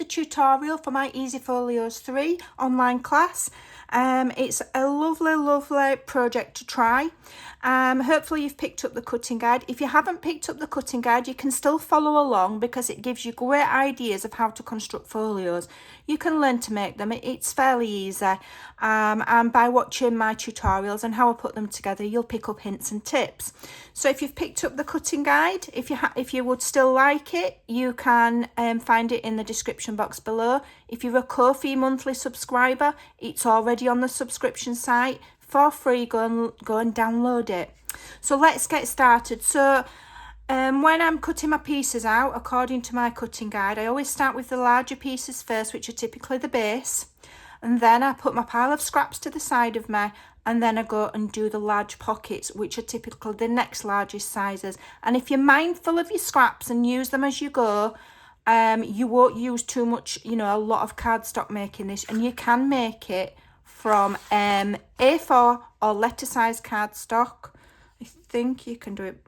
the tutorial for my Easy Folios 3 online class. It's a lovely project to try. Hopefully you've picked up the cutting guide. If you haven't picked up the cutting guide, you can still follow along because it gives you great ideas of how to construct folios. You can learn to make them. It's fairly easy. And by watching my tutorials and how I put them together, you'll pick up hints and tips. So if you've picked up the cutting guide, if you would still like it, you can find it in the description box below. If you're a Ko-fi monthly subscriber, it's already on the subscription site for free. Go and download it. So let's get started. So when I'm cutting my pieces out, according to my cutting guide, I always start with the larger pieces first, which are typically the base, and then I put my pile of scraps to the side of me, and then I go and do the large pockets, which are typically the next largest sizes. And if you're mindful of your scraps and use them as you go, you won't use too much, a lot of cardstock making this, and you can make it from A4 or letter size cardstock. I think you can do it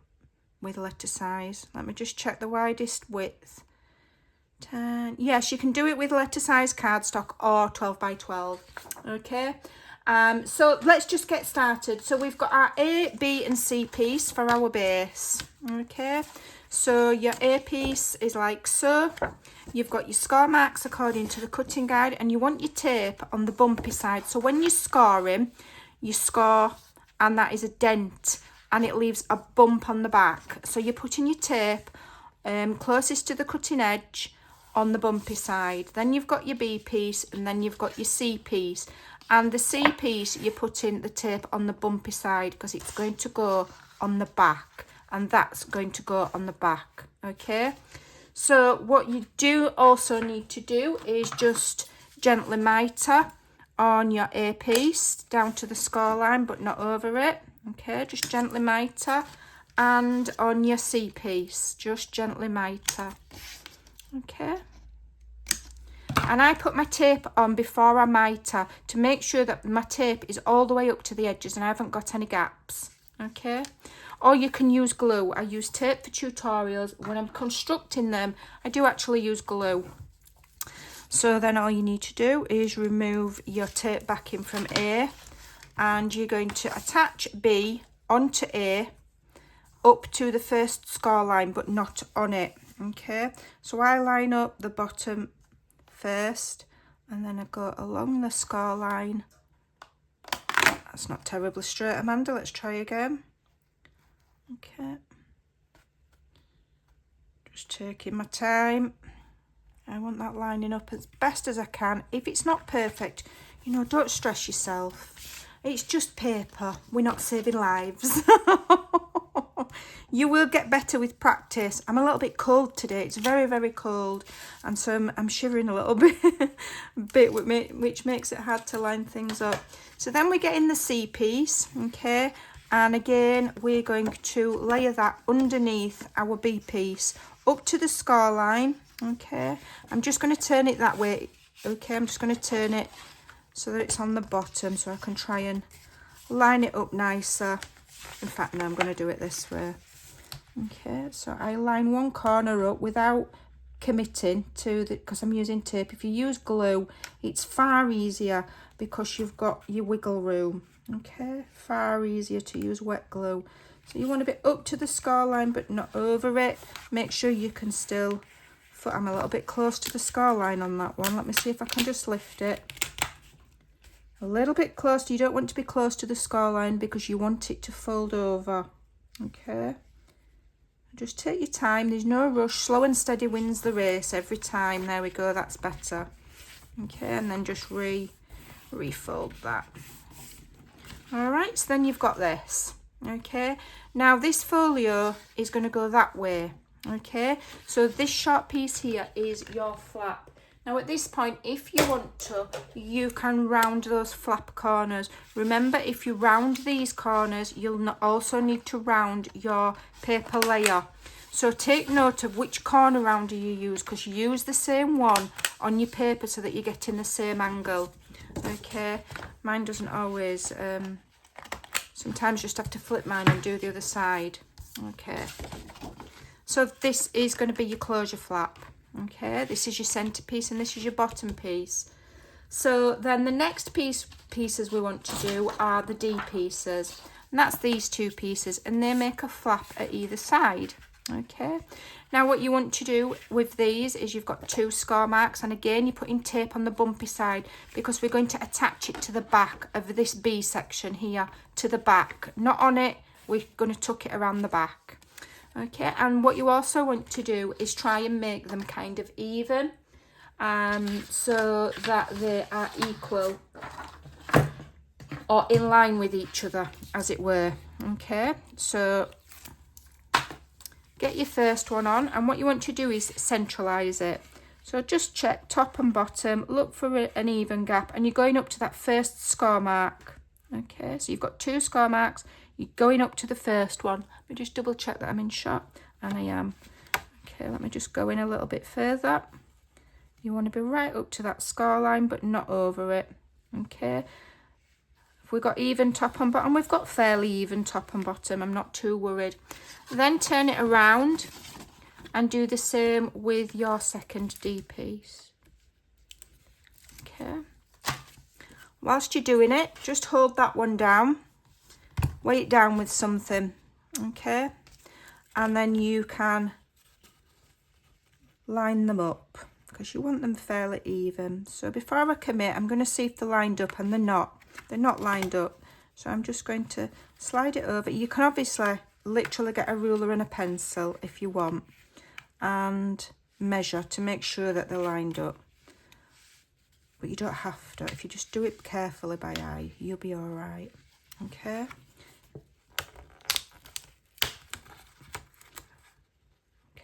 with letter size. Let me just check the widest width. 10. Yes, you can do it with letter size cardstock or 12 by 12. Okay. So let's just get started. So we've got our A, B and C piece for our base. Okay. So your A piece is like so. You've got your score marks according to the cutting guide, and you want your tape on the bumpy side. So when you're scoring, you score and that is a dent and it leaves a bump on the back. So you're putting your tape closest to the cutting edge on the bumpy side. Then you've got your B piece, and then you've got your C piece. And the C piece, you're putting the tape on the bumpy side because it's going to go on the back, and that's going to go on the back. Okay. So what you do also need to do is just gently miter on your A piece down to the score line, but not over it. Okay, just gently miter, and on your C piece, just gently miter. Okay. And I put my tape on before I miter to make sure that my tape is all the way up to the edges and I haven't got any gaps. Okay. Or you can use glue. I use tape for tutorials. When I'm constructing them, I do actually use glue. So then all you need to do is remove your tape backing from A, and you're going to attach B onto A up to the first score line, but not on it. Okay, so I line up the bottom first, and then I go along the score line. That's not terribly straight, Amanda. Let's try again. Okay, just taking my time. I want that lining up as best as I can. If it's not perfect, don't stress yourself. It's just paper. We're not saving lives. You will get better with practice. I'm a little bit cold today. It's very cold, and so I'm shivering a little bit, which makes it hard to line things up. So then we get in the C piece. Okay. And again, we're going to layer that underneath our B piece up to the score line. Okay, I'm just going to turn it that way. Okay, I'm just going to turn it so that it's on the bottom, so I can try and line it up nicer. In fact, no, I'm going to do it this way. Okay, so I line one corner up without committing to the, because I'm using tape. If you use glue, it's far easier because you've got your wiggle room. Okay, far easier to use wet glue. So you want to be up to the score line but not over it. Make sure you can still, I'm a little bit close to the score line on that one. Let me see if I can just lift it. A little bit close. You don't want to be close to the score line because you want it to fold over. Okay, just take your time. There's no rush. Slow and steady wins the race every time. There we go, that's better. Okay, and then just refold that. All right, so then you've got this. Okay, now this folio is going to go that way. Okay, so this short piece here is your flap. Now at this point, if you want to, you can round those flap corners. Remember, if you round these corners, you'll also need to round your paper layer. So take note of which corner rounder you use, because you use the same one on your paper so that you're getting the same angle. Okay, mine doesn't always, sometimes you just have to flip mine and do the other side. Okay, so this is going to be your closure flap. Okay, this is your centre piece and this is your bottom piece. So then the next pieces we want to do are the D pieces, and that's these two pieces, and they make a flap at either side. Okay, now what you want to do with these is you've got 2 score marks, and again you're putting tape on the bumpy side because we're going to attach it to the back of this B section here, to the back, not on it, we're going to tuck it around the back. Okay, and what you also want to do is try and make them kind of even, so that they are equal or in line with each other, as it were. Okay, so get your first one on, and what you want to do is centralize it. So just check top and bottom, look for an even gap, and you're going up to that first score mark. Okay, so you've got 2 score marks, you're going up to the first one. Let me just double check that I'm in shot, and I am. Okay, let me just go in a little bit further. You want to be right up to that score line, but not over it. Okay, if we've got even top and bottom, we've got fairly even top and bottom. I'm not too worried. Then turn it around and do the same with your second D piece. Okay, whilst you're doing it, just hold that one down, weigh it down with something. Okay, and then you can line them up because you want them fairly even. So before I commit, I'm going to see if they're lined up, and they're not lined up. So I'm just going to slide it over. You can obviously literally get a ruler and a pencil if you want and measure to make sure that they're lined up, but you don't have to. If you just do it carefully by eye, you'll be all right. Okay,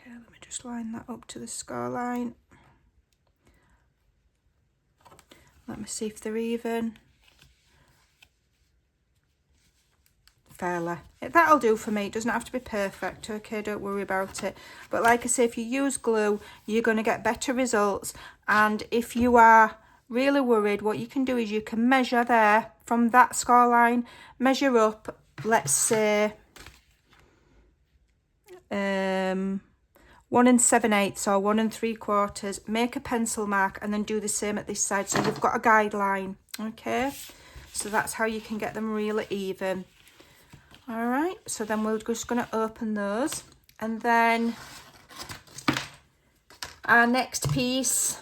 let me just line that up to the score line. Let me see if they're even. Fairly. That'll do for me. It doesn't have to be perfect. Okay, don't worry about it. But like I say, if you use glue, you're going to get better results. And if you are really worried, what you can do is you can measure there from that score line, measure up, let's say 1 7/8 or 1 3/4, make a pencil mark, and then do the same at this side, so you've got a guideline. Okay, so that's how you can get them really even. All right, so then we're just going to open those, and then our next piece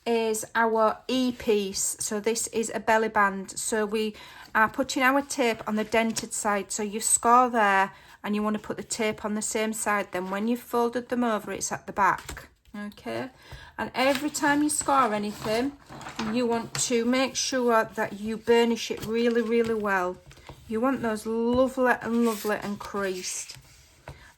is our E piece. So this is a belly band, so we are putting our tape on the dented side, so you score there and you want to put the tape on the same side. Then when you've folded them over, it's at the back. Okay, and every time you score anything, you want to make sure that you burnish it really, really well. You want those lovely and creased.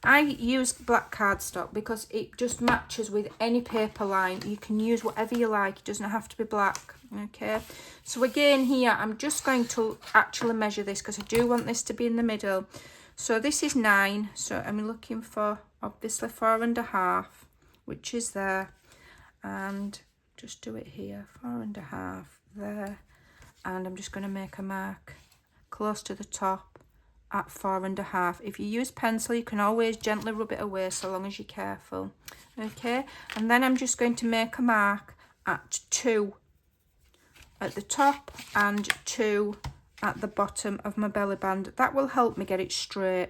I use black cardstock because it just matches with any paper line. You can use whatever you like, it doesn't have to be black. Okay, so again here, I'm just going to actually measure this because I do want this to be in the middle. So this is 9, so I'm looking for obviously 4.5, which is there, and just do it here, 4.5 there, and I'm just going to make a mark close to the top at 4.5. If you use pencil, you can always gently rub it away so long as you're careful. Okay, and then I'm just going to make a mark at 2 at the top and 2 at the bottom of my belly band. That will help me get it straight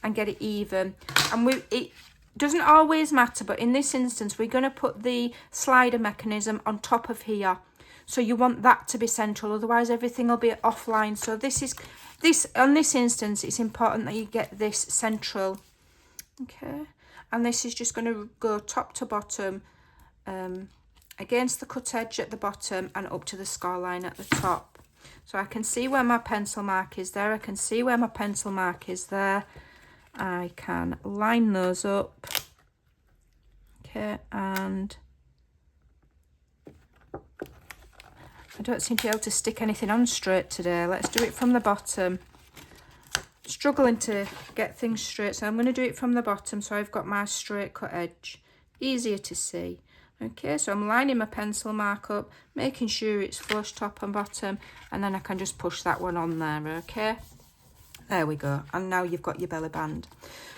and get it even. And it doesn't always matter, but in this instance we're going to put the slider mechanism on top of here, so you want that to be central, otherwise everything will be offline. So on this instance, it's important that you get this central. Okay, and this is just going to go top to bottom, against the cut edge at the bottom and up to the score line at the top. So I can see where my pencil mark is there, I can see where my pencil mark is there. I can line those up. Okay, and I don't seem to be able to stick anything on straight today. Let's do it from the bottom. Struggling to get things straight, so I'm going to do it from the bottom so I've got my straight cut edge. Easier to see. Okay, so I'm lining my pencil mark up, making sure it's flush top and bottom, and then I can just push that one on there. Okay, There we go. And now you've got your belly band.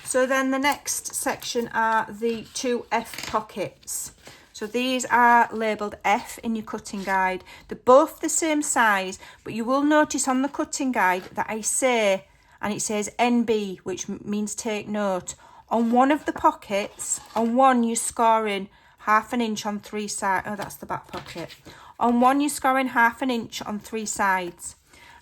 So then the next section are the 2 F pockets. So these are labelled F in your cutting guide. They're both the same size, but you will notice on the cutting guide that I say, and it says NB, which means take note. On one of the pockets, on one you're scoring 1/2 inch on 3 sides. Oh, that's the back pocket. On one you're scoring 1/2 inch on 3 sides.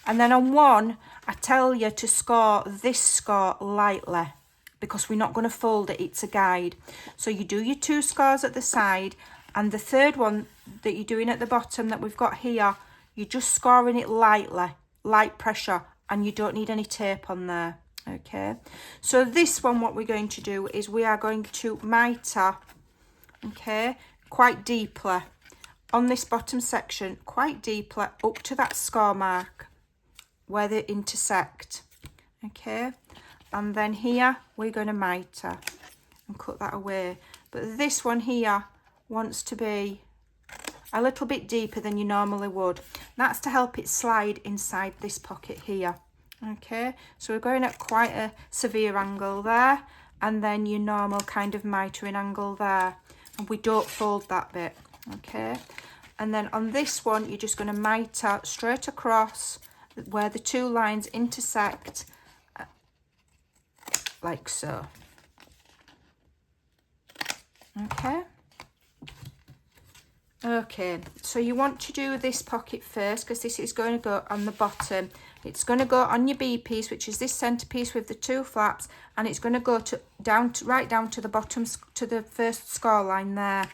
And then on one, I tell you to score this score lightly, because we're not going to fold it, it's a guide. So you do your 2 scores at the side, and the third one that you're doing at the bottom that we've got here, you're just scoring it lightly, light pressure, and you don't need any tape on there. Okay, so this one, what we're going to do is we are going to mitre, okay, quite deeply on this bottom section, quite deeply up to that score mark where they intersect. Okay, and then here we're going to mitre and cut that away. But this one here wants to be a little bit deeper than you normally would. That's to help it slide inside this pocket here. Okay, so we're going at quite a severe angle there, and then your normal kind of mitering angle there, and we don't fold that bit. Okay, and then on this one you're just going to mitre straight across where the 2 lines intersect, like so. Okay, so you want to do this pocket first, because this is going to go on the bottom. It's going to go on your B piece, which is this centre piece with the 2 flaps, and it's going to go right down to the bottom, to the first score line there,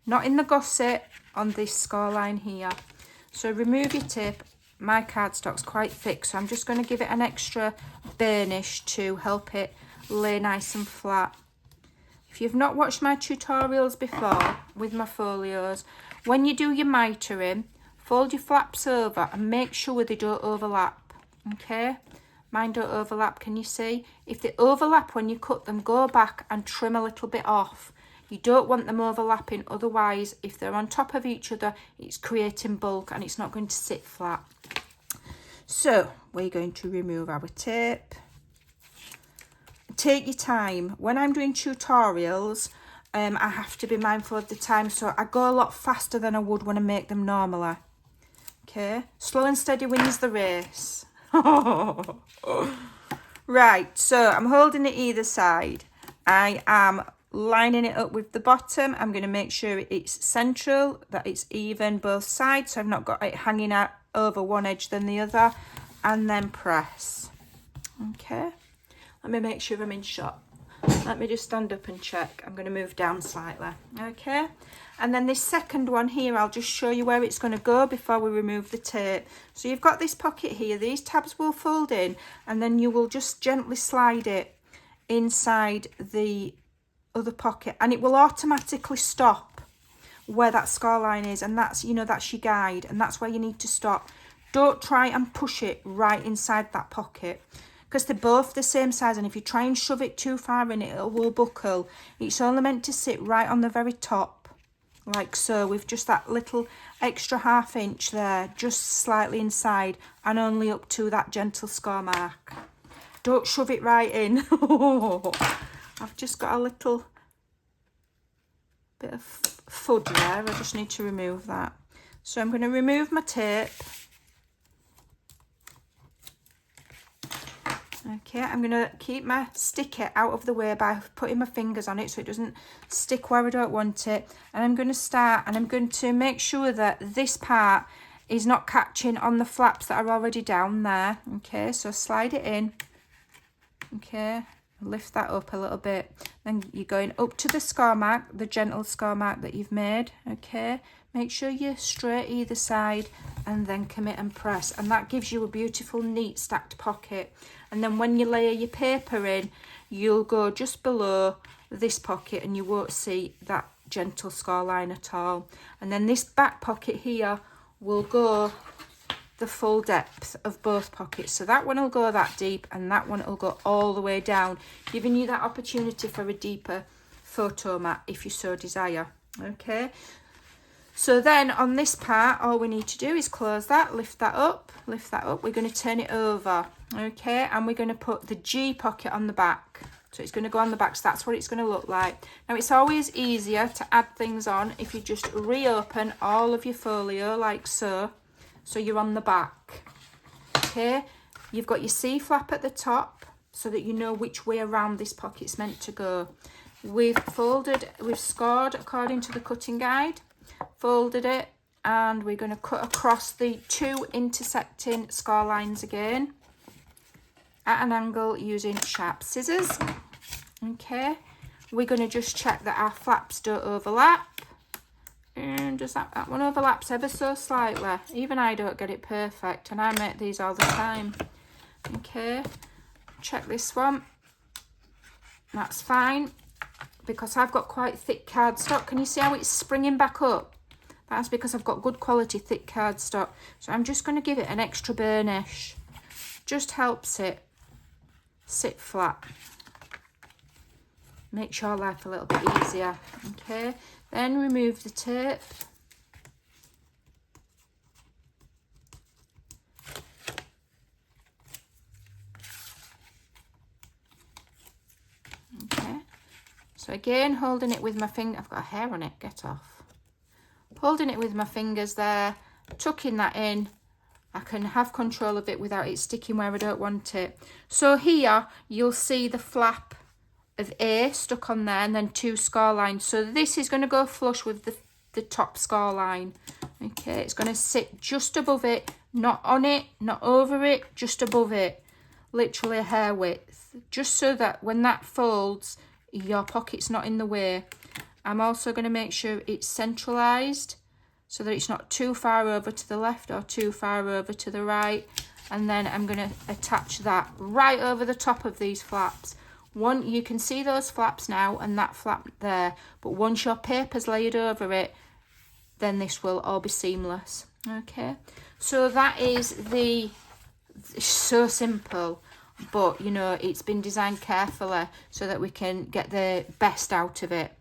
not in the gusset, on this score line here. So remove your tip. My cardstock's quite thick, so I'm just going to give it an extra burnish to help it lay nice and flat. If you've not watched my tutorials before with my folios, when you do your mitering, fold your flaps over and make sure they don't overlap. Okay, mine don't overlap, can you see? If they overlap when you cut them, go back and trim a little bit off. You don't want them overlapping, otherwise if they're on top of each other, it's creating bulk and it's not going to sit flat. So we're going to remove our tape. Take your time. When I'm doing tutorials, I have to be mindful of the time, so I go a lot faster than I would when I make them normally. Okay, slow and steady wins the race. Right, so I'm holding it either side. I am lining it up with the bottom. I'm going to make sure it's central, that it's even both sides, so I've not got it hanging out over one edge than the other, and then press. Okay, let me make sure I'm in shot. Let me just stand up and check. I'm going to move down slightly. Okay, and then this second one here, I'll just show you where it's going to go before we remove the tape. So you've got this pocket here, these tabs will fold in, and then you will just gently slide it inside the other pocket, and it will automatically stop where that score line is, and that's, you know, that's your guide, and that's where you need to stop. Don't try and push it right inside that pocket, because they're both the same size, and if you try and shove it too far in, it will buckle. It's only meant to sit right on the very top, like so, with just that little extra 1/2 inch there, just slightly inside, and only up to that gentle score mark. Don't shove it right in. I've just got a little bit of fudge there. I just need to remove that. So I'm going to remove my tape. Okay, I'm going to keep my sticker out of the way by putting my fingers on it so it doesn't stick where I don't want it. And I'm going to start, and I'm going to make sure that this part is not catching on the flaps that are already down there. Okay, so slide it in. Okay, lift that up a little bit. Then you're going up to the score mark, the gentle score mark that you've made. Okay, make sure you're straight either side, and then commit and press, and that gives you a beautiful neat stacked pocket. And then when you layer your paper in, you'll go just below this pocket and you won't see that gentle score line at all. And then this back pocket here will go the full depth of both pockets. So that one will go that deep, and that one will go all the way down, giving you that opportunity for a deeper photo mat if you so desire. Okay, So then on this part, all we need to do is close that, lift that up. We're going to turn it over, okay? And we're going to put the G pocket on the back. So it's going to go on the back, so that's what it's going to look like. Now, it's always easier to add things on if you just reopen all of your folio like so. So you're on the back, okay? You've got your C-flap at the top so that you know which way around this pocket's meant to go. We've scored according to the cutting guide. Folded it, and we're going to cut across the 2 intersecting score lines again at an angle using sharp scissors. Okay, we're going to just check that our flaps don't overlap, and just that one overlaps ever so slightly. Even I don't get it perfect, and I make these all the time. Okay, check this one. That's fine, because I've got quite thick cardstock. Can you see how it's springing back up? That's because I've got good quality thick cardstock. So I'm just going to give it an extra burnish. Just helps it sit flat. Makes your life a little bit easier. Okay, then remove the tape. Okay, so again, holding it with my finger. I've got a hair on it, get off. Holding it with my fingers there, tucking that in. I can have control of it without it sticking where I don't want it. So here you'll see the flap of A stuck on there, and then 2 score lines. So this is going to go flush with the top score line. Okay, it's going to sit just above it, not on it, not over it, just above it. Literally a hair width. Just so that when that folds, your pocket's not in the way. I'm also going to make sure it's centralised so that it's not too far over to the left or too far over to the right. And then I'm going to attach that right over the top of these flaps. You can see those flaps now and that flap there, but once your paper's laid over it, then this will all be seamless. Okay, so that is so simple, but you know, it's been designed carefully so that we can get the best out of it.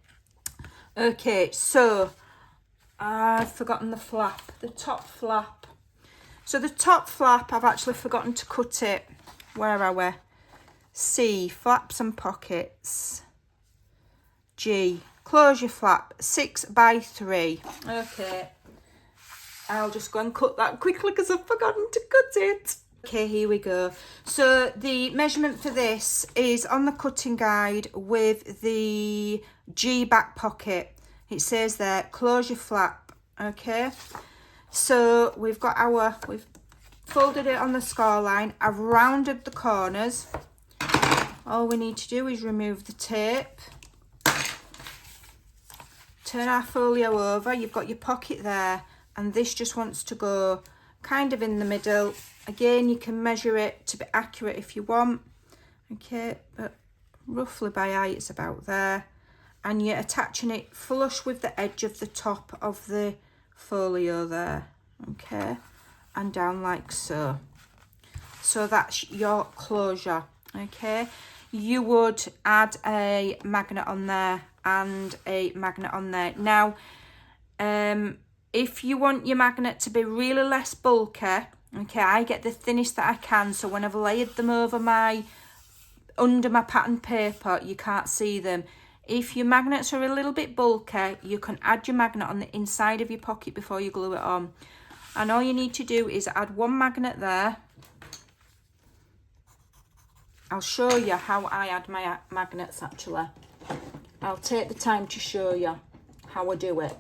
Okay, so I've forgotten the flap, the top flap. So the top flap, I've actually forgotten to cut it. Where are we? C, flaps and pockets. G, close your flap, 6 by 3. Okay, I'll just go and cut that quickly because I've forgotten to cut it. Okay, here we go. So the measurement for this is on the cutting guide with the G back pocket. It says there, close your flap. Okay, so we've folded it on the score line. I've rounded the corners. All we need to do is remove the tape. Turn our folio over. You've got your pocket there, and this just wants to go kind of in the middle. Again, you can measure it to be accurate if you want. Okay, but roughly by eye it's about there. And you're attaching it flush with the edge of the top of the folio there. Okay, and down like so. So that's your closure. Okay, you would add a magnet on there and a magnet on there. Now, if you want your magnet to be really less bulky, okay, I get the thinnest that I can, so when I've layered them over under my pattern paper, you can't see them. If your magnets are a little bit bulky, you can add your magnet on the inside of your pocket before you glue it on. And all you need to do is add one magnet there. I'll show you how I add my magnets actually. I'll take the time to show you how I do it.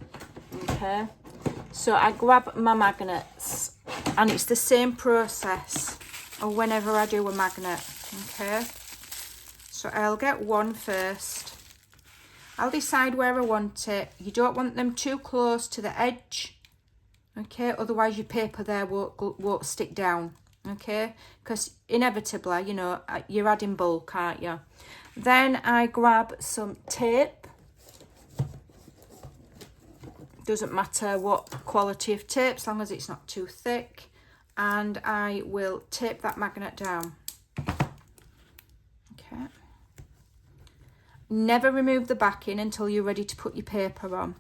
Okay, so I grab my magnets, and it's the same process or whenever I do a magnet. Okay, so I'll get one first. I'll decide where I want it. You don't want them too close to the edge, okay, otherwise your paper there won't stick down, okay, because inevitably, you know, you're adding bulk, aren't you? Then I grab some tape. Doesn't matter what quality of tape, as long as it's not too thick, and I will tape that magnet down. Okay. Never remove the backing until you're ready to put your paper on.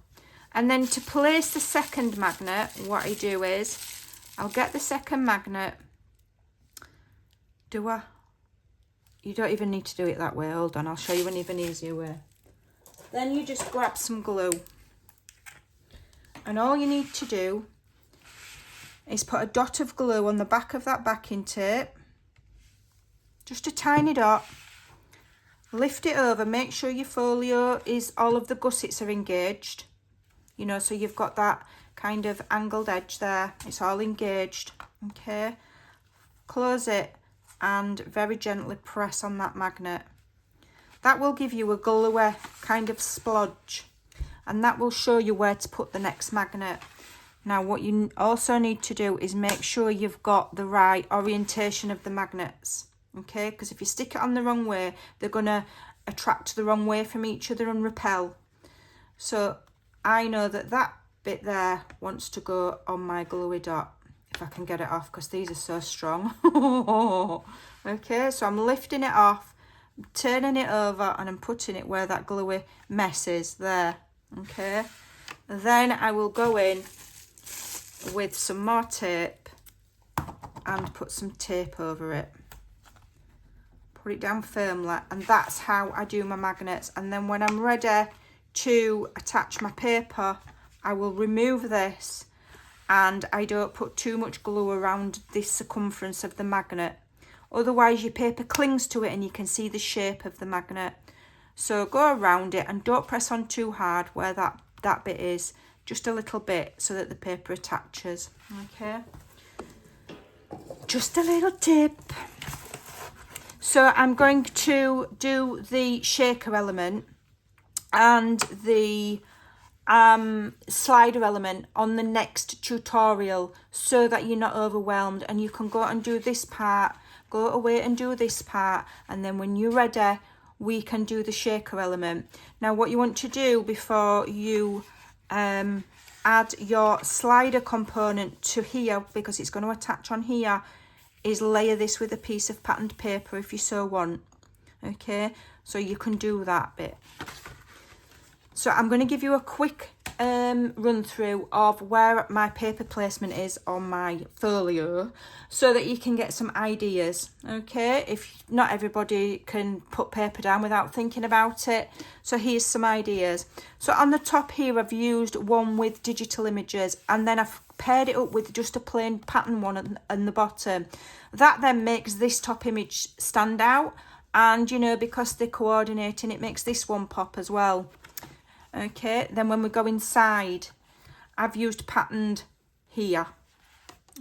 And then to place the second magnet, what I do is I'll get the second magnet. Do I? You don't even need to do it that way. Hold on, I'll show you an even easier way. Then you just grab some glue. And all you need to do is put a dot of glue on the back of that backing tape. Just a tiny dot. Lift it over, make sure your folio is, all of the gussets are engaged. You know, so you've got that kind of angled edge there. It's all engaged, okay? Close it and very gently press on that magnet. That will give you a gluey kind of splodge, and that will show you where to put the next magnet. Now, what you also need to do is make sure you've got the right orientation of the magnets, okay? Because if you stick it on the wrong way, they're going to attract the wrong way from each other and repel. So I know that that bit there wants to go on my gluey dot, if I can get it off, because these are so strong. Okay, so I'm lifting it off, turning it over, and I'm putting it where that gluey mess is there. Okay, then I will go in with some more tape and put some tape over it. Put it down firmly, and that's how I do my magnets. And then when I'm ready to attach my paper, I will remove this, and I don't put too much glue around this circumference of the magnet. Otherwise your paper clings to it and you can see the shape of the magnet. So go around it and don't press on too hard where that bit is. Just a little bit so that the paper attaches. Okay. Just a little tip. So I'm going to do the shaker element and the slider element on the next tutorial, so that you're not overwhelmed and you can go and do this part, go away and do this part, and then when you're ready we can do the shaker element. Now what you want to do before you add your slider component to here, because it's going to attach on here, is layer this with a piece of patterned paper if you so want. Okay, so you can do that bit. So I'm going to give you a quick run through of where my paper placement is on my folio, so that you can get some ideas. Okay, if not everybody can put paper down without thinking about it, so here's some ideas. So on the top here I've used one with digital images, and then I've paired it up with just a plain pattern one on the bottom. That then makes this top image stand out, and you know, because they're coordinating, it makes this one pop as well. Okay, then when we go inside, I've used patterned here.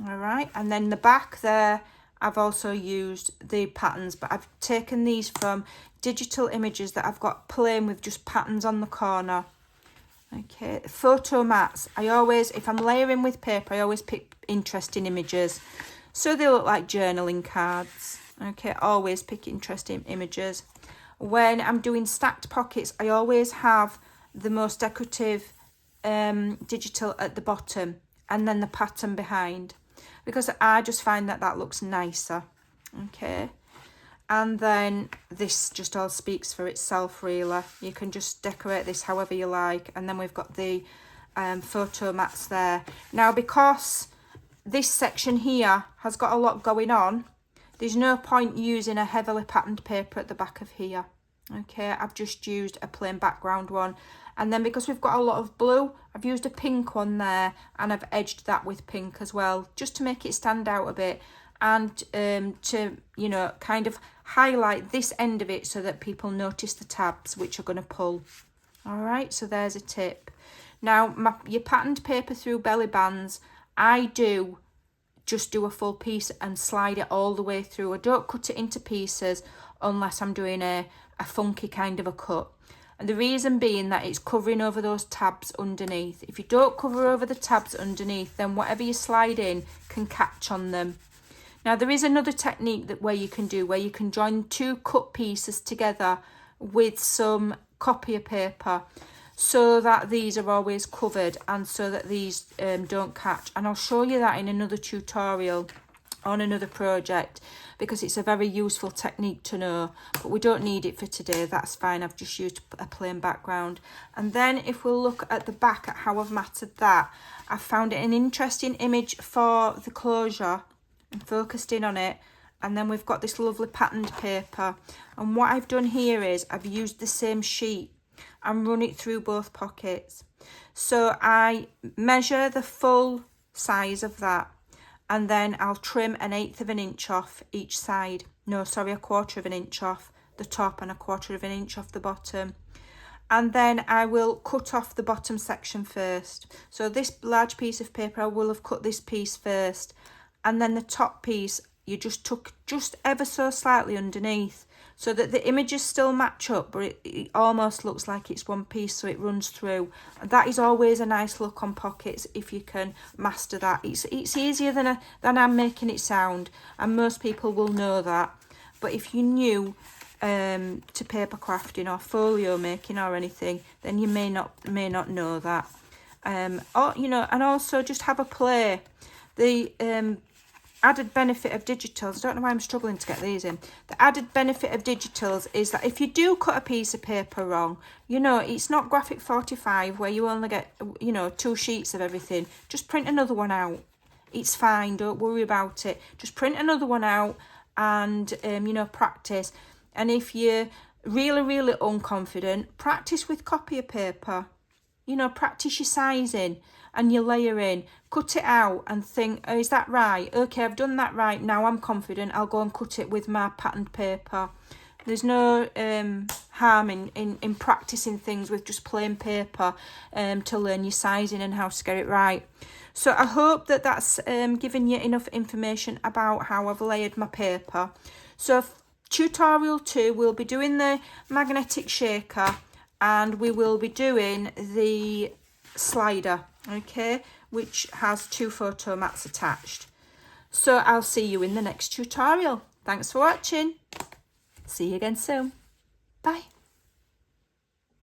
All right, and then the back there, I've also used the patterns, but I've taken these from digital images that I've got plain with just patterns on the corner. Okay, photo mats. I always, if I'm layering with paper, I always pick interesting images, so they look like journaling cards. Okay, always pick interesting images. When I'm doing stacked pockets, I always have the most decorative digital at the bottom and then the pattern behind, because I just find that that looks nicer. Okay, and then this just all speaks for itself really. You can just decorate this however you like. And then we've got the photo mats there. Now because this section here has got a lot going on, there's no point using a heavily patterned paper at the back of here. Okay, I've just used a plain background one. And then because we've got a lot of blue, I've used a pink one there, and I've edged that with pink as well, just to make it stand out a bit, and to, you know, kind of highlight this end of it so that people notice the tabs, which are going to pull. All right, so there's a tip. Now, your patterned paper through belly bands, I do just do a full piece and slide it all the way through. I don't cut it into pieces unless I'm doing a funky kind of a cut. And the reason being that it's covering over those tabs underneath. If you don't cover over the tabs underneath, then whatever you slide in can catch on them. Now there is another technique where you can join two cut pieces together with some copier paper, so that these are always covered and so that these don't catch. And I'll show you that in another tutorial on another project, because it's a very useful technique to know, but we don't need it for today. That's fine. I've just used a plain background. And then if we'll look at the back at how I've matted that, I found it an interesting image for the closure and focused in on it. And then we've got this lovely patterned paper, and what I've done here is I've used the same sheet and run it through both pockets. So I measure the full size of that, and then I'll trim 1/8 of an inch off each side. No, sorry, 1/4 of an inch off the top and 1/4 of an inch off the bottom. And then I will cut off the bottom section first. So this large piece of paper, I will have cut this piece first, and then the top piece you just tuck just ever so slightly underneath, so that the images still match up, but it almost looks like it's one piece, so it runs through. And that is always a nice look on pockets if you can master that. It's easier than I'm making it sound, and most people will know that. But if you're new to paper crafting or folio making or anything, then you may not know that. Or you know, and also just have a play. The added benefit of digitals, I don't know why I'm struggling to get these in. The added benefit of digitals is that if you do cut a piece of paper wrong, you know, it's not graphic 45 where you only get, you know, 2 sheets of everything. Just print another one out. It's fine, don't worry about it. Just print another one out and, you know, practice. And if you're really unconfident, practice with copier paper. You know, practice your sizing and your layering. Cut it out and think, oh, is that right? Okay, I've done that right. Now I'm confident. I'll go and cut it with my patterned paper. There's no harm in practicing things with just plain paper to learn your sizing and how to get it right. So I hope that that's given you enough information about how I've layered my paper. So tutorial 2, we'll be doing the magnetic shaker, and we will be doing the slider, okay, which has 2 photo mats attached. So I'll see you in the next tutorial. Thanks for watching. See you again soon. Bye.